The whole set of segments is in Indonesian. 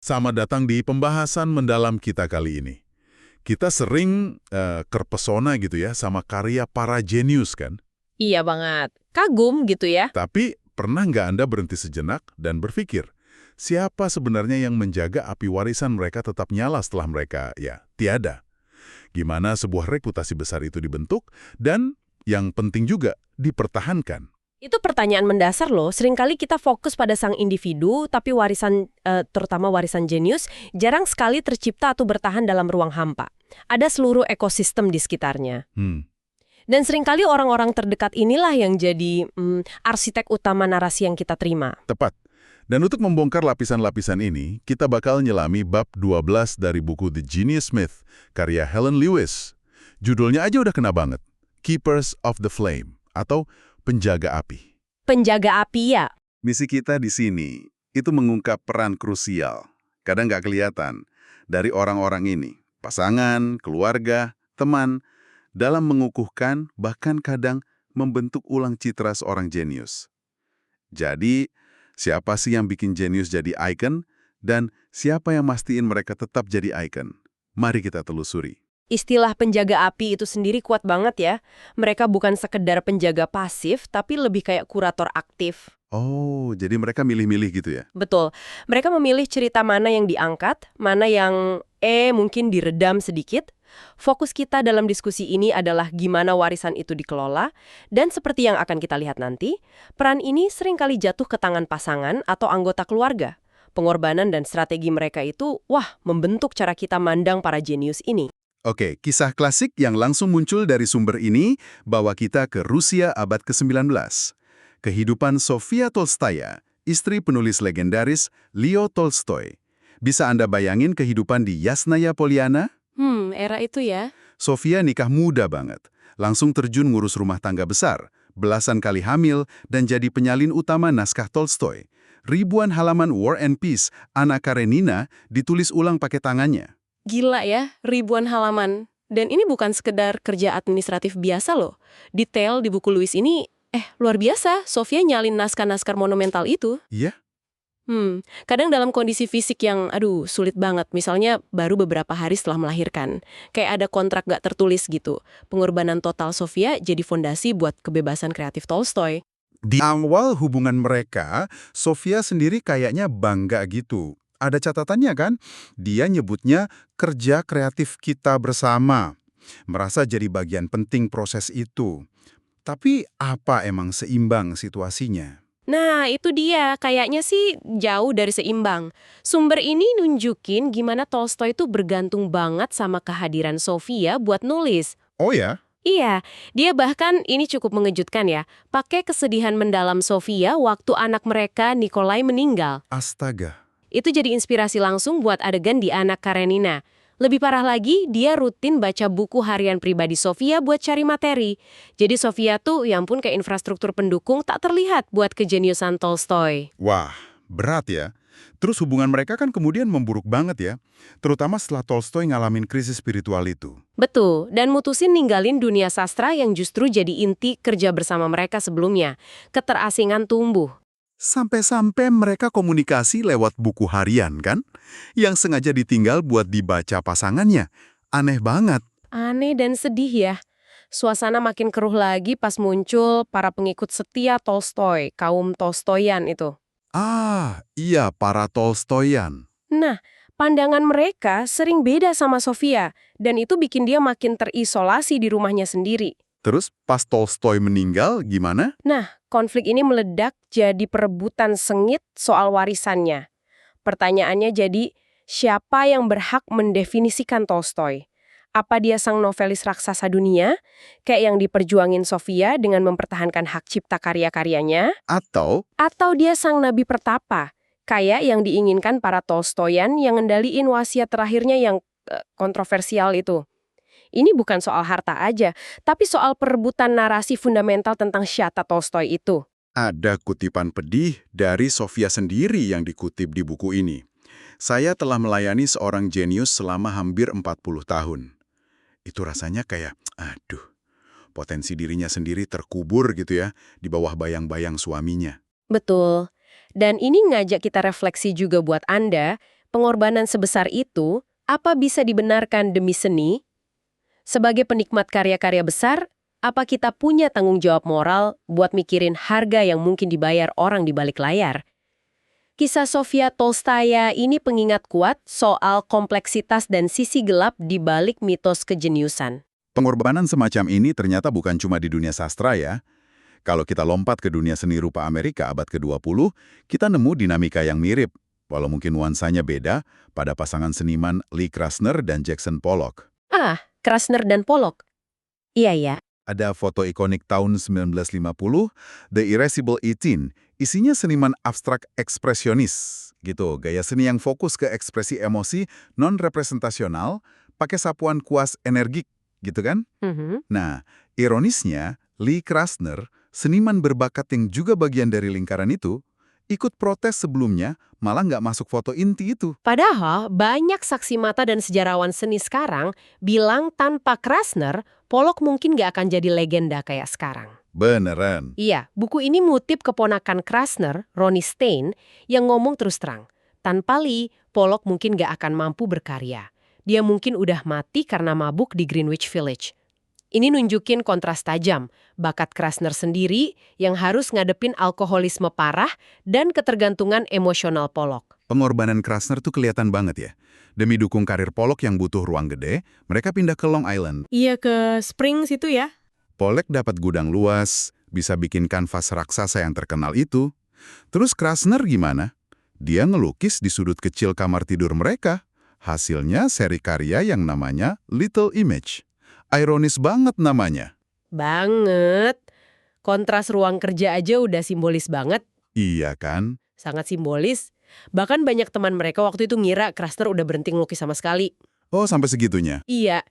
Sama datang di pembahasan mendalam kita kali ini. Kita sering terpesona gitu ya sama karya para jenius kan? Iya banget. Kagum gitu ya. Tapi pernah nggak Anda berhenti sejenak dan berpikir, siapa sebenarnya yang menjaga api warisan mereka tetap nyala setelah mereka, ya, tiada? Gimana sebuah reputasi besar itu dibentuk, dan yang penting juga, dipertahankan. Itu pertanyaan mendasar loh. Seringkali kita fokus pada sang individu, tapi warisan, terutama warisan jenius, jarang sekali tercipta atau bertahan dalam ruang hampa. Ada seluruh ekosistem di sekitarnya. Dan seringkali orang-orang terdekat inilah yang jadi arsitek utama narasi yang kita terima. Tepat. Dan untuk membongkar lapisan-lapisan ini, kita bakal nyelami bab 12 dari buku The Genius Myth, karya Helen Lewis. Judulnya aja udah kena banget. Keepers of the Flame, atau Penjaga Api. Penjaga api ya. Misi kita di sini, itu mengungkap peran krusial. Kadang nggak kelihatan. Dari orang-orang ini, pasangan, keluarga, teman, dalam mengukuhkan, bahkan kadang membentuk ulang citra seorang jenius. Jadi, siapa sih yang bikin jenius jadi ikon, dan siapa yang mastiin mereka tetap jadi ikon? Mari kita telusuri. Istilah penjaga api itu sendiri kuat banget ya. Mereka bukan sekedar penjaga pasif, tapi lebih kayak kurator aktif. Oh, jadi mereka milih-milih gitu ya? Betul. Mereka memilih cerita mana yang diangkat, mana yang mungkin diredam sedikit. Fokus kita dalam diskusi ini adalah gimana warisan itu dikelola, dan seperti yang akan kita lihat nanti, peran ini seringkali jatuh ke tangan pasangan atau anggota keluarga. Pengorbanan dan strategi mereka itu, membentuk cara kita mandang para jenius ini. Oke, kisah klasik yang langsung muncul dari sumber ini bawa kita ke Rusia abad ke-19. Kehidupan Sofia Tolstaya, istri penulis legendaris Leo Tolstoy. Bisa Anda bayangin kehidupan di Yasnaya Poliana? Era itu ya. Sofia nikah muda banget, langsung terjun ngurus rumah tangga besar, belasan kali hamil, dan jadi penyalin utama naskah Tolstoy. Ribuan halaman War and Peace, Anna Karenina, ditulis ulang pakai tangannya. Gila ya, ribuan halaman. Dan ini bukan sekedar kerja administratif biasa loh. Detail di buku Lewis ini, luar biasa. Sofia nyalin naskah-naskah monumental itu. Iya? Kadang dalam kondisi fisik yang, sulit banget. Misalnya baru beberapa hari setelah melahirkan. Kayak ada kontrak gak tertulis gitu. Pengorbanan total Sofia jadi fondasi buat kebebasan kreatif Tolstoy. Di awal hubungan mereka, Sofia sendiri kayaknya bangga gitu. Ada catatannya kan? Dia nyebutnya kerja kreatif kita bersama. Merasa jadi bagian penting proses itu. Tapi apa emang seimbang situasinya? Nah, itu dia. Kayaknya sih jauh dari seimbang. Sumber ini nunjukin gimana Tolstoy itu bergantung banget sama kehadiran Sofia buat nulis. Oh ya? Iya, dia bahkan, ini cukup mengejutkan ya, pakai kesedihan mendalam Sofia waktu anak mereka Nikolai meninggal. Astaga. Itu jadi inspirasi langsung buat adegan di Anak Karenina. Lebih parah lagi, dia rutin baca buku harian pribadi Sofia buat cari materi. Jadi Sofia tuh, ya ampun, kayak infrastruktur pendukung tak terlihat buat kejeniusan Tolstoy. Wah, berat ya. Terus hubungan mereka kan kemudian memburuk banget ya. Terutama setelah Tolstoy ngalamin krisis spiritual itu. Betul, dan mutusin ninggalin dunia sastra yang justru jadi inti kerja bersama mereka sebelumnya. Keterasingan tumbuh. Sampai-sampai mereka komunikasi lewat buku harian kan? Yang sengaja ditinggal buat dibaca pasangannya. Aneh banget. Aneh dan sedih ya. Suasana makin keruh lagi pas muncul para pengikut setia Tolstoy, kaum Tolstoyan itu. Ah, iya, para Tolstoyan. Nah, pandangan mereka sering beda sama Sofia, dan itu bikin dia makin terisolasi di rumahnya sendiri. Terus pas Tolstoy meninggal gimana? Nah, konflik ini meledak jadi perebutan sengit soal warisannya. Pertanyaannya jadi, siapa yang berhak mendefinisikan Tolstoy? Apa dia sang novelis raksasa dunia, kayak yang diperjuangin Sofia dengan mempertahankan hak cipta karya-karyanya? Atau Atau dia sang nabi pertapa, kayak yang diinginkan para Tolstoyan yang ngendaliin wasiat terakhirnya yang kontroversial itu? Ini bukan soal harta aja, tapi soal perebutan narasi fundamental tentang siapa Tolstoy itu. ada kutipan pedih dari Sofia sendiri yang dikutip di buku ini. Saya telah melayani seorang jenius selama hampir 40 tahun. Itu rasanya kayak, potensi dirinya sendiri terkubur gitu ya, di bawah bayang-bayang suaminya. Betul. Dan ini ngajak kita refleksi juga buat Anda, Pengorbanan sebesar itu, apa bisa dibenarkan demi seni? Sebagai penikmat karya-karya besar, apa kita punya tanggung jawab moral buat mikirin harga yang mungkin dibayar orang di balik layar? Kisah Sofia Tolstaya ini pengingat kuat soal kompleksitas dan sisi gelap di balik mitos kejeniusan. Pengorbanan semacam ini ternyata bukan cuma di dunia sastra ya. Kalau kita lompat ke dunia seni rupa Amerika abad ke-20, kita nemu dinamika yang mirip, walau mungkin nuansanya beda, pada pasangan seniman Lee Krasner dan Jackson Pollock. Krasner dan Pollock. Iya ya. Ada foto ikonik tahun 1950, The Irascible 18, isinya seniman abstrak ekspresionis, gitu. Gaya seni yang fokus ke ekspresi emosi non-representasional, pakai sapuan kuas energik, gitu kan? Nah, ironisnya, Lee Krasner, seniman berbakat yang juga bagian dari lingkaran itu, ikut protes sebelumnya, malah nggak masuk foto inti itu. Padahal banyak saksi mata dan sejarawan seni sekarang bilang tanpa Krasner, Pollock mungkin nggak akan jadi legenda kayak sekarang. Beneran. Iya, buku ini ngutip keponakan Krasner, Ronnie Stein, yang ngomong terus terang. Tanpa Lee, Pollock mungkin nggak akan mampu berkarya. Dia mungkin udah mati karena mabuk di Greenwich Village. Ini nunjukin kontras tajam, bakat Krasner sendiri yang harus ngadepin alkoholisme parah dan ketergantungan emosional Pollock. Pengorbanan Krasner tuh kelihatan banget ya. Demi dukung karir Pollock yang butuh ruang gede, mereka pindah ke Long Island. Iya, ke Springs itu ya. Pollock dapat gudang luas, bisa bikin kanvas raksasa yang terkenal itu. Terus Krasner gimana? Dia ngelukis di sudut kecil kamar tidur mereka. Hasilnya seri karya yang namanya Little Image. Ironis banget namanya. Banget. Kontras ruang kerja aja udah simbolis banget. Iya kan? Sangat simbolis. Bahkan banyak teman mereka waktu itu ngira Krasner udah berhenti ngelukis sama sekali. Oh, sampai segitunya? Iya.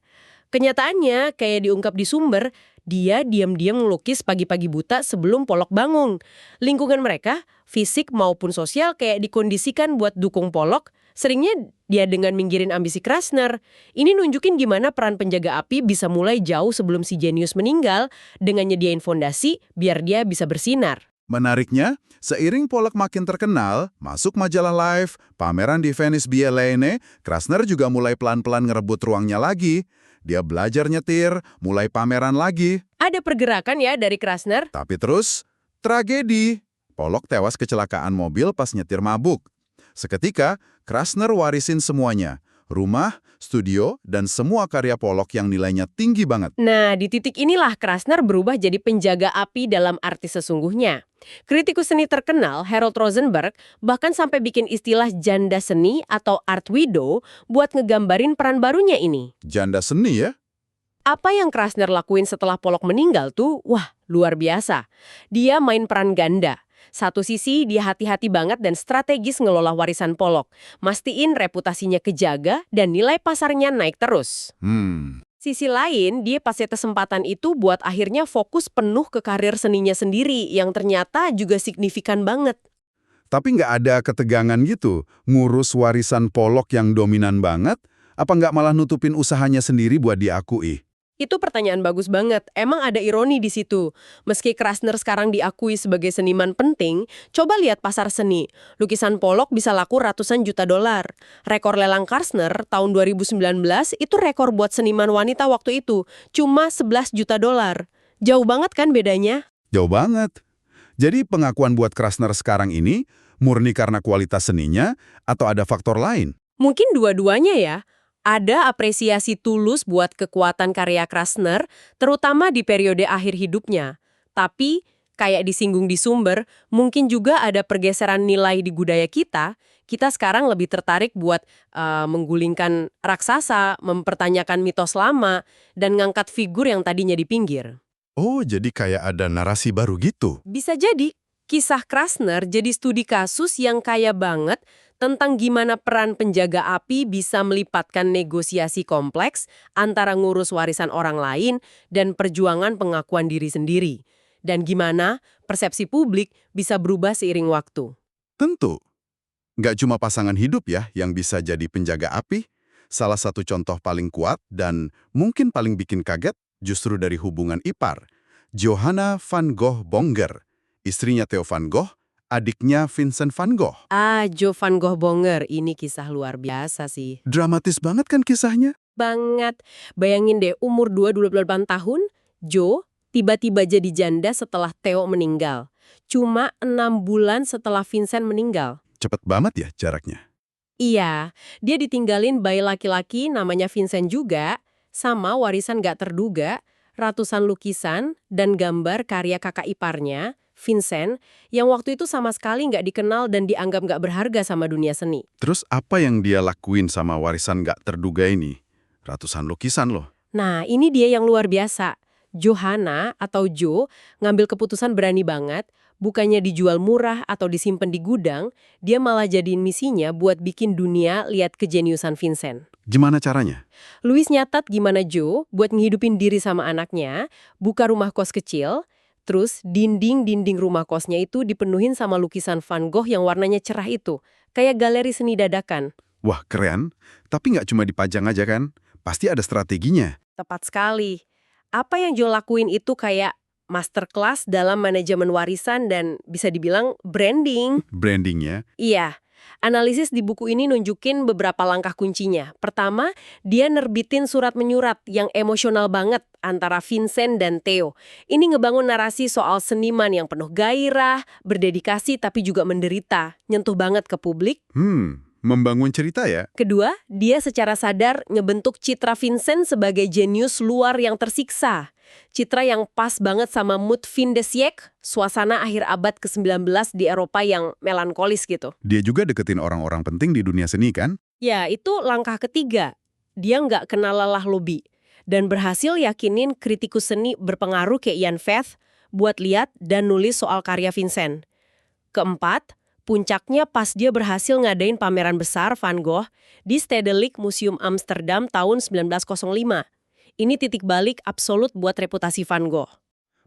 Kenyataannya, kayak diungkap di sumber, dia diam-diam ngelukis pagi-pagi buta sebelum Pollock bangun. Lingkungan mereka, fisik maupun sosial kayak dikondisikan buat dukung Pollock, seringnya dia dengan minggirin ambisi Krasner. Ini nunjukin gimana peran penjaga api bisa mulai jauh sebelum si jenius meninggal dengan nyediain fondasi biar dia bisa bersinar. Menariknya, seiring Pollock makin terkenal, masuk majalah Life, pameran di Venice Biennale, Krasner juga mulai pelan-pelan ngerebut ruangnya lagi. Dia belajar nyetir, mulai pameran lagi. Ada pergerakan ya dari Krasner. Tapi terus, tragedi. Pollock tewas kecelakaan mobil pas nyetir mabuk. Seketika, Krasner warisin semuanya. Rumah, studio, dan semua karya Pollock yang nilainya tinggi banget. Nah, di titik inilah Krasner berubah jadi penjaga api dalam arti sesungguhnya. Kritikus seni terkenal, Harold Rosenberg, bahkan sampai bikin istilah janda seni atau art widow buat ngegambarin peran barunya ini. Janda seni ya? Apa yang Krasner lakuin setelah Pollock meninggal tuh, wah, luar biasa. Dia main peran ganda. Satu sisi dia hati-hati banget dan strategis ngelola warisan Pollock. Mastiin reputasinya kejaga dan nilai pasarnya naik terus. Sisi lain, dia pakai kesempatan itu buat akhirnya fokus penuh ke karir seninya sendiri yang ternyata juga signifikan banget. Tapi nggak ada ketegangan gitu, ngurus warisan Pollock yang dominan banget, apa nggak malah nutupin usahanya sendiri buat diakui? Itu pertanyaan bagus banget. Emang ada ironi di situ. Meski Krasner sekarang diakui sebagai seniman penting, coba lihat pasar seni. Lukisan Pollock bisa laku ratusan juta dolar. Rekor lelang Krasner tahun 2019 itu rekor buat seniman wanita waktu itu. Cuma 11 juta dolar. Jauh banget kan bedanya? Jauh banget. Jadi pengakuan buat Krasner sekarang ini murni karena kualitas seninya atau ada faktor lain? Mungkin dua-duanya ya. Ada apresiasi tulus buat kekuatan karya Krasner, terutama di periode akhir hidupnya. Tapi, kayak disinggung di sumber, mungkin juga ada pergeseran nilai di budaya kita. Kita sekarang lebih tertarik buat menggulingkan raksasa, mempertanyakan mitos lama, dan ngangkat figur yang tadinya di pinggir. Oh, jadi kayak ada narasi baru gitu? Bisa jadi, kisah Krasner jadi studi kasus yang kaya banget tentang gimana peran penjaga api bisa melipatkan negosiasi kompleks antara ngurus warisan orang lain dan perjuangan pengakuan diri sendiri. Dan gimana persepsi publik bisa berubah seiring waktu. Tentu. Nggak cuma pasangan hidup ya yang bisa jadi penjaga api. Salah satu contoh paling kuat dan mungkin paling bikin kaget justru dari hubungan ipar. Johanna van Gogh Bonger, istrinya Theo van Gogh, adiknya Vincent van Gogh. Jo van Gogh Bonger, ini kisah luar biasa sih. Dramatis banget kan kisahnya? Banget. Bayangin deh, umur 28 tahun, Jo tiba-tiba jadi janda setelah Theo meninggal. Cuma 6 bulan setelah Vincent meninggal. Cepet banget ya jaraknya. Iya, dia ditinggalin bayi laki-laki namanya Vincent juga, sama warisan gak terduga, ratusan lukisan dan gambar karya kakak iparnya, Vincent, yang waktu itu sama sekali nggak dikenal dan dianggap nggak berharga sama dunia seni. Terus apa yang dia lakuin sama warisan nggak terduga ini? Ratusan lukisan loh. Nah, ini dia yang luar biasa. Johanna atau Jo ngambil keputusan berani banget, bukannya dijual murah atau disimpan di gudang, dia malah jadiin misinya buat bikin dunia lihat kejeniusan Vincent. Gimana caranya? Louis nyatat gimana Jo buat ngehidupin diri sama anaknya, buka rumah kos kecil, terus dinding-dinding rumah kosnya itu dipenuhin sama lukisan Van Gogh yang warnanya cerah itu, kayak galeri seni dadakan. Wah, keren. Tapi nggak cuma dipajang aja kan? Pasti ada strateginya. Tepat sekali. Apa yang Jo lakuin itu kayak masterclass dalam manajemen warisan dan bisa dibilang branding. Brandingnya. Iya. Analisis di buku ini nunjukin beberapa langkah kuncinya. Pertama, dia nerbitin surat menyurat yang emosional banget antara Vincent dan Theo. Ini ngebangun narasi soal seniman yang penuh gairah, berdedikasi tapi juga menderita, nyentuh banget ke publik. Membangun cerita ya? Kedua, dia secara sadar ngebentuk citra Vincent sebagai jenius luar yang tersiksa. Citra yang pas banget sama mood fin de siècle, suasana akhir abad ke-19 di Eropa yang melankolis gitu. Dia juga deketin orang-orang penting di dunia seni kan? Ya, itu langkah ketiga. Dia nggak kenal lelah lobby. Dan berhasil yakinin kritikus seni berpengaruh kayak Ian Faith buat lihat dan nulis soal karya Vincent. Keempat, puncaknya pas dia berhasil ngadain pameran besar Van Gogh di Stedelijk Museum Amsterdam tahun 1905. Ini titik balik absolut buat reputasi Van Gogh.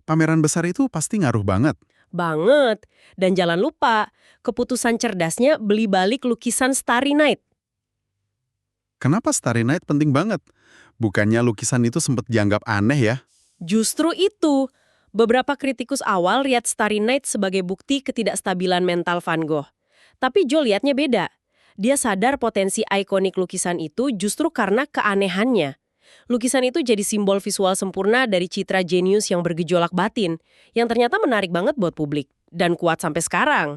Pameran besar itu pasti ngaruh banget. Banget. Dan jangan lupa, keputusan cerdasnya beli balik lukisan Starry Night. Kenapa Starry Night penting banget? Bukannya lukisan itu sempat dianggap aneh ya? Justru itu. Beberapa kritikus awal lihat Starry Night sebagai bukti ketidakstabilan mental Van Gogh. Tapi Jo lihatnya beda. Dia sadar potensi ikonik lukisan itu justru karena keanehannya. Lukisan itu jadi simbol visual sempurna dari citra jenius yang bergejolak batin, yang ternyata menarik banget buat publik, dan kuat sampai sekarang.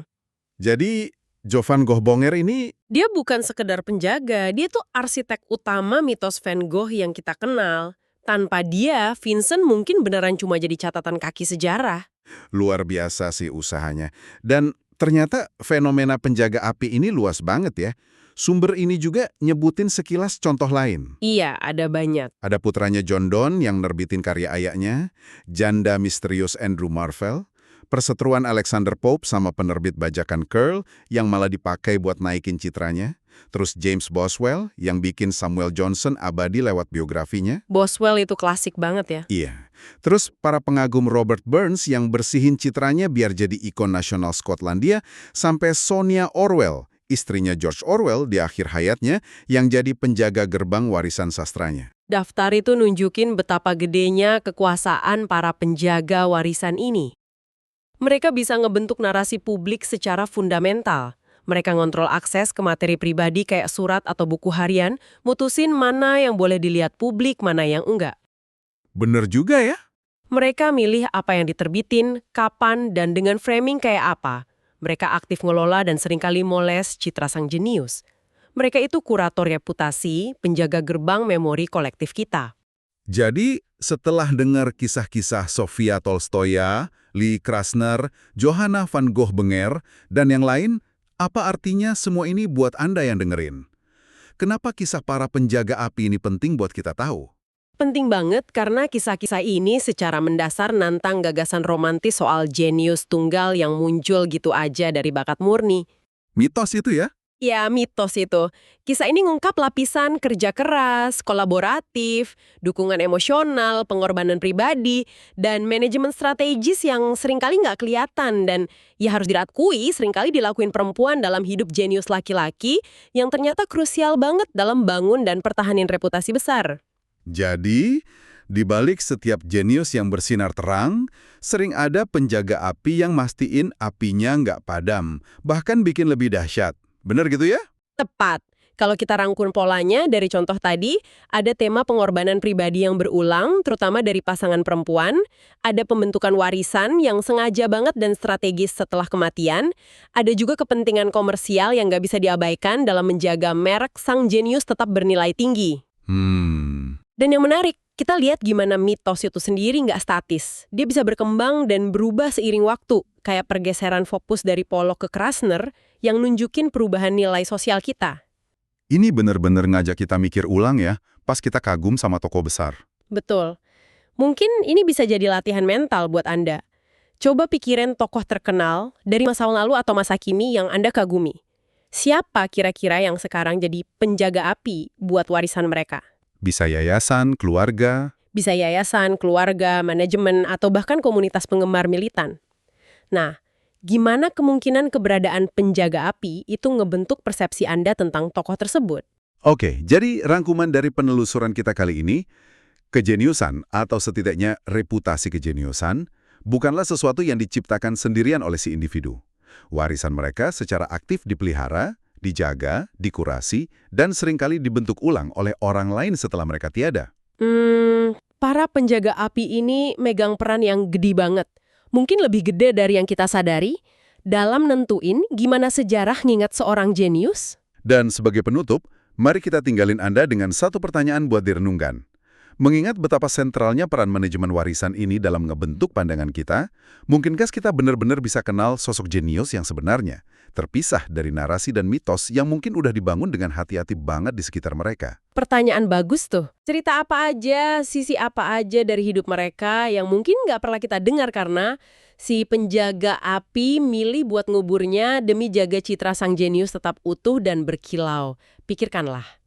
Jadi, Jo van Gogh Bonger ini... Dia bukan sekedar penjaga, dia tuh arsitek utama mitos Van Gogh yang kita kenal. Tanpa dia, Vincent mungkin beneran cuma jadi catatan kaki sejarah. Luar biasa sih usahanya. Dan ternyata fenomena penjaga api ini luas banget ya. Sumber ini juga nyebutin sekilas contoh lain. Iya, ada banyak. Ada putranya John Donne yang nerbitin karya ayahnya, janda misterius Andrew Marvell, perseteruan Alexander Pope sama penerbit bajakan Curl yang malah dipakai buat naikin citranya, terus James Boswell yang bikin Samuel Johnson abadi lewat biografinya. Boswell itu klasik banget ya. Iya. Terus para pengagum Robert Burns yang bersihin citranya biar jadi ikon nasional Skotlandia, sampai Sonia Orwell, istrinya George Orwell di akhir hayatnya yang jadi penjaga gerbang warisan sastranya. Daftar itu nunjukin betapa gedenya kekuasaan para penjaga warisan ini. Mereka bisa ngebentuk narasi publik secara fundamental. Mereka ngontrol akses ke materi pribadi kayak surat atau buku harian, mutusin mana yang boleh dilihat publik, mana yang enggak. Bener juga ya? Mereka milih apa yang diterbitin, kapan, dan dengan framing kayak apa. Mereka aktif ngelola dan seringkali moles citra sang jenius. Mereka itu kurator reputasi, penjaga gerbang memori kolektif kita. Jadi, setelah dengar kisah-kisah Sofia Tolstoya, Lee Krasner, Johanna van Gogh Bonger, dan yang lain, apa artinya semua ini buat Anda yang dengerin? Kenapa kisah para penjaga api ini penting buat kita tahu? Penting banget karena kisah-kisah ini secara mendasar nantang gagasan romantis soal jenius tunggal yang muncul gitu aja dari bakat murni. Mitos itu ya? Ya, mitos itu. Kisah ini ngungkap lapisan kerja keras, kolaboratif, dukungan emosional, pengorbanan pribadi, dan manajemen strategis yang seringkali nggak kelihatan dan ya harus diakui seringkali dilakuin perempuan dalam hidup jenius laki-laki yang ternyata krusial banget dalam bangun dan pertahanin reputasi besar. Jadi, Di balik setiap jenius yang bersinar terang, sering ada penjaga api yang mastiin apinya nggak padam, bahkan bikin lebih dahsyat. Bener gitu ya? Tepat. Kalau kita rangkum polanya dari contoh tadi, ada tema pengorbanan pribadi yang berulang, terutama dari pasangan perempuan, ada pembentukan warisan yang sengaja banget dan strategis setelah kematian, ada juga kepentingan komersial yang nggak bisa diabaikan dalam menjaga merek sang jenius tetap bernilai tinggi. Dan yang menarik, kita lihat gimana mitos itu sendiri nggak statis. Dia bisa berkembang dan berubah seiring waktu, kayak pergeseran fokus dari Pollock ke Krasner yang nunjukin perubahan nilai sosial kita. Ini bener-bener ngajak kita mikir ulang ya, pas kita kagum sama tokoh besar. Betul. Mungkin ini bisa jadi latihan mental buat Anda. Coba pikirin tokoh terkenal dari masa lalu atau masa kini yang Anda kagumi. Siapa kira-kira yang sekarang jadi penjaga api buat warisan mereka? Bisa yayasan, keluarga. Bisa yayasan, keluarga, manajemen, atau bahkan komunitas penggemar militan. Nah, gimana kemungkinan keberadaan penjaga api itu ngebentuk persepsi Anda tentang tokoh tersebut? Oke, jadi rangkuman dari penelusuran kita kali ini, kejeniusan atau setidaknya reputasi kejeniusan bukanlah sesuatu yang diciptakan sendirian oleh si individu. Warisan mereka secara aktif dipelihara, dijaga, dikurasi, dan seringkali dibentuk ulang oleh orang lain setelah mereka tiada. Para penjaga api ini megang peran yang gede banget. Mungkin lebih gede dari yang kita sadari, dalam nentuin gimana sejarah ngingat seorang jenius. Dan sebagai penutup, mari kita tinggalin Anda dengan satu pertanyaan buat direnungkan. Mengingat betapa sentralnya peran manajemen warisan ini dalam ngebentuk pandangan kita, mungkinkah kita benar-benar bisa kenal sosok jenius yang sebenarnya, terpisah dari narasi dan mitos yang mungkin udah dibangun dengan hati-hati banget di sekitar mereka? Pertanyaan bagus tuh. Cerita apa aja, sisi apa aja dari hidup mereka yang mungkin nggak pernah kita dengar karena si penjaga api milih buat nguburnya demi jaga citra sang jenius tetap utuh dan berkilau. Pikirkanlah.